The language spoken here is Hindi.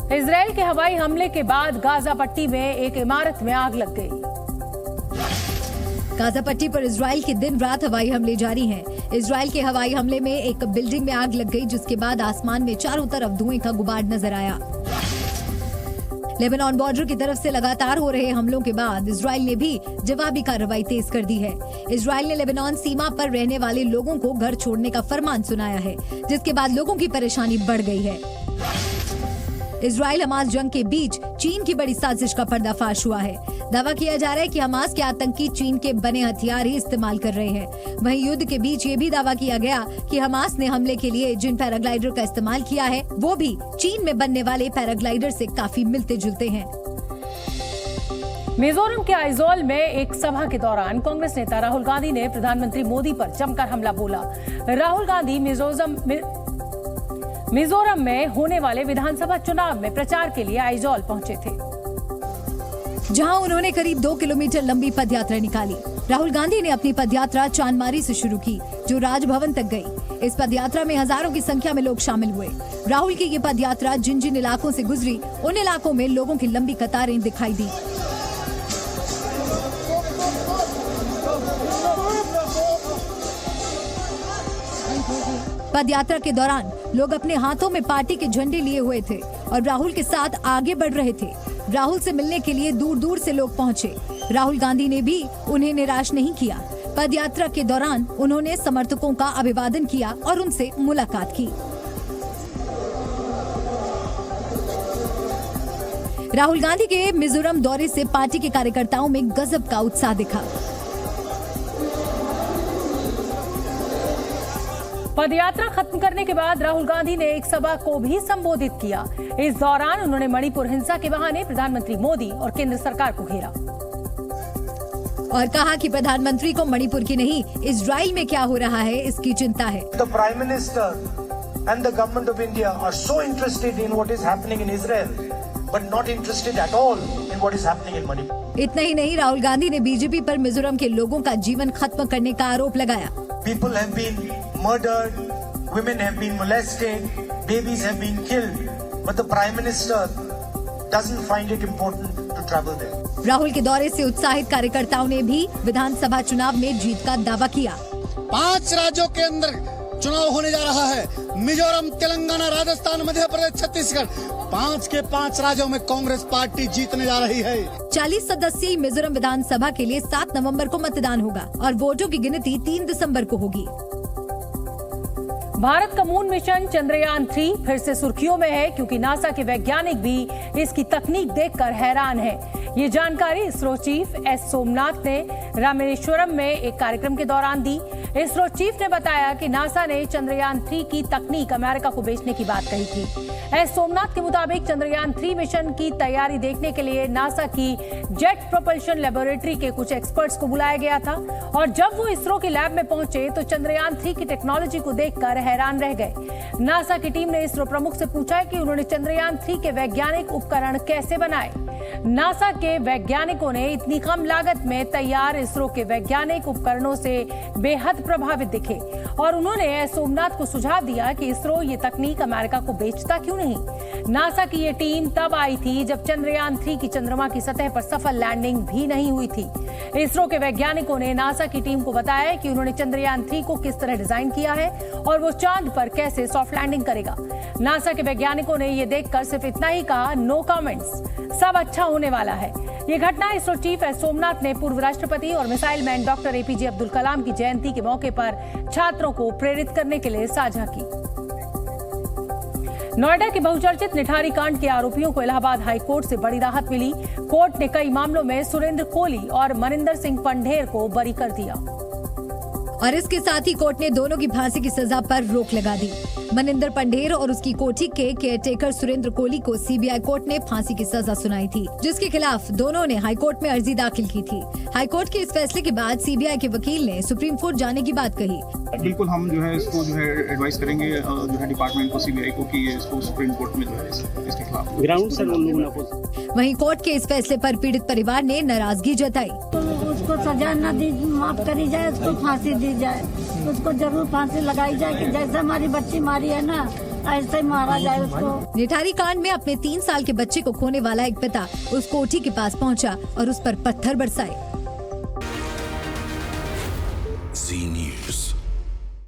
इजराइल के हवाई हमले के बाद गाजा पट्टी में एक इमारत में आग लग गई। गाजा पट्टी पर इजराइल के दिन रात हवाई हमले जारी हैं। इजराइल के हवाई हमले में एक बिल्डिंग में आग लग गई, जिसके बाद आसमान में चारों तरफ धुएं का गुबार नजर आया। लेबनान बॉर्डर की तरफ से लगातार हो रहे हमलों के बाद इजराइल ने भी जवाबी कार्रवाई तेज कर दी है। इजराइल ने लेबनान सीमा पर रहने वाले लोगों को घर छोड़ने का फरमान सुनाया है, जिसके बाद लोगों की परेशानी बढ़ गई है। इजराइल हमास जंग के बीच चीन की बड़ी साजिश का पर्दाफाश हुआ है। दावा किया जा रहा है कि हमास के आतंकी चीन के बने हथियार ही इस्तेमाल कर रहे हैं। वहीं युद्ध के बीच ये भी दावा किया गया कि हमास ने हमले के लिए जिन पैराग्लाइडर का इस्तेमाल किया है वो भी चीन में बनने वाले पैराग्लाइडर से काफी मिलते जुलते हैं। मिजोरम के आइजोल में एक सभा के दौरान कांग्रेस नेता राहुल गांधी ने प्रधानमंत्री मोदी पर जमकर हमला बोला। राहुल गांधी मिजोरम में होने वाले विधानसभा चुनाव में प्रचार के लिए आइजोल पहुंचे थे, जहां उन्होंने करीब 2 किलोमीटर लंबी पदयात्रा निकाली। राहुल गांधी ने अपनी पदयात्रा चांदमारी से शुरू की, जो राजभवन तक गई। इस पदयात्रा में हजारों की संख्या में लोग शामिल हुए। राहुल की ये पदयात्रा जिन जिन इलाकों से गुजरी, उन इलाकों में लोगों की लंबी कतारें दिखाई दी। पदयात्रा के दौरान लोग अपने हाथों में पार्टी के झंडे लिए हुए थे और राहुल के साथ आगे बढ़ रहे थे। राहुल से मिलने के लिए दूर दूर से लोग पहुंचे। राहुल गांधी ने भी उन्हें निराश नहीं किया। पदयात्रा के दौरान उन्होंने समर्थकों का अभिवादन किया और उनसे मुलाकात की। राहुल गांधी के मिजोरम दौरे से पार्टी के कार्यकर्ताओं में गजब का उत्साह दिखा। पदयात्रा खत्म करने के बाद राहुल गांधी ने एक सभा को भी संबोधित किया। इस दौरान उन्होंने मणिपुर हिंसा के बहाने प्रधानमंत्री मोदी और केंद्र सरकार को घेरा और कहा कि प्रधानमंत्री को मणिपुर की नहीं, इजराइल में क्या हो रहा है इसकी चिंता है। The Prime Minister and the government of India are so interested in what is happening in Israel, but not interested at all in what is happening in Manipur. इतना ही नहीं, राहुल गांधी ने बीजेपी पर मिजोरम के लोगों का जीवन खत्म करने का आरोप लगाया। People have been murdered, women have been molested, babies have been killed, but the Prime Minister doesn't find it important to travel there. Rahul के दौरे से उत्साहित कार्यकर्ताओं ने भी विधानसभा चुनाव में जीत का दावा किया। 5 राज्यों के अंदर चुनाव होने जा रहा है। मिजोरम, तेलंगाना, राजस्थान, मध्य प्रदेश, छत्तीसगढ़, 5 के 5 राज्यों में कांग्रेस पार्टी जीतने जा रही है। 40 सदस्यीय मिजोरम विधानसभा के लिए 7 नवंबर को मतदान होगा और वोटों की गिनती 3 दिसंबर को होगी। भारत का मून मिशन चंद्रयान 3 फिर से सुर्खियों में है, क्योंकि नासा के वैज्ञानिक भी इसकी तकनीक देखकर हैरान हैं। ये जानकारी इसरो चीफ एस सोमनाथ ने रामेश्वरम में एक कार्यक्रम के दौरान दी। इसरो चीफ ने बताया कि नासा ने चंद्रयान 3 की तकनीक अमेरिका को बेचने की बात कही थी। एस सोमनाथ के मुताबिक चंद्रयान 3 मिशन की तैयारी देखने के लिए नासा की जेट प्रोपल्शन लेबोरेटरी के कुछ एक्सपर्ट्स को बुलाया गया था, और जब वो इसरो के लैब में पहुंचे तो चंद्रयान 3 की टेक्नोलॉजी को देखकर हैरान रह गए। नासा की टीम ने इसरो प्रमुख से पूछा कि उन्होंने चंद्रयान 3 के वैज्ञानिक उपकरण कैसे बनाए। नासा के वैज्ञानिकों ने इतनी कम लागत में तैयार इसरो के वैज्ञानिक उपकरणों से बेहद प्रभावित दिखे, और उन्होंने एस सोमनाथ को सुझाव दिया कि इसरो ये तकनीक अमेरिका को बेचता क्यों नहीं। नासा की ये टीम तब आई थी जब चंद्रयान 3 की चंद्रमा की सतह पर सफल लैंडिंग भी नहीं हुई थी। इसरो के वैज्ञानिकों ने नासा की टीम को बताया कि उन्होंने चंद्रयान 3 को किस तरह डिजाइन किया है और वो चांद पर कैसे सॉफ्ट लैंडिंग करेगा। नासा के वैज्ञानिकों ने ये देखकर सिर्फ इतना ही कहा, नो कमेंट्स, सब अच्छा होने वाला है। ये घटना इसरो चीफ एस सोमनाथ ने पूर्व राष्ट्रपति और missile man doctor APJ Abdul Kalam की जयंती के मौके पर छात्रों को प्रेरित करने के लिए साझा की। नोएडा के बहुचर्चित निठारी कांड के आरोपियों को इलाहाबाद हाई कोर्ट से बड़ी राहत मिली। कोर्ट ने कई मामलों में सुरेंद्र कोहली और मनिंदर सिंह पंढेर को बरी कर दिया, और इसके साथ ही कोर्ट ने दोनों की फांसी की सजा पर रोक लगा दी। मनिंदर पंढेर और उसकी कोठी के केयरटेकर सुरेंद्र कोहली को सीबीआई कोर्ट ने फांसी की सजा सुनाई थी, जिसके खिलाफ दोनों ने हाईकोर्ट में अर्जी दाखिल की थी। हाईकोर्ट के इस फैसले के बाद सीबीआई के वकील ने सुप्रीम कोर्ट जाने की बात कही। बिल्कुल हम जो है इसको जो है एडवाइस करेंगे जो है डिपार्टमेंट को, सीबीआई को, कि इसको सुप्रीम कोर्ट में जो है इसके खिलाफ ग्राउंड से लोगों। वहीं कोर्ट के इस फैसले पर पीड़ित परिवार ने नाराजगी जताई। तो उसको सजा न दी, माफ करी जाए, उसको फांसी दी जाए, उसको जरूर फांसी लगाई जाए कि जैसे हमारी बच्ची मारी है ना, ऐसे ही मारा जाए उसको। निठारी कांड में अपने 3 साल के बच्चे को खोने वाला एक पिता उस कोठी के पास पहुंचा और उस पर पत्थर बरसाए। Z News।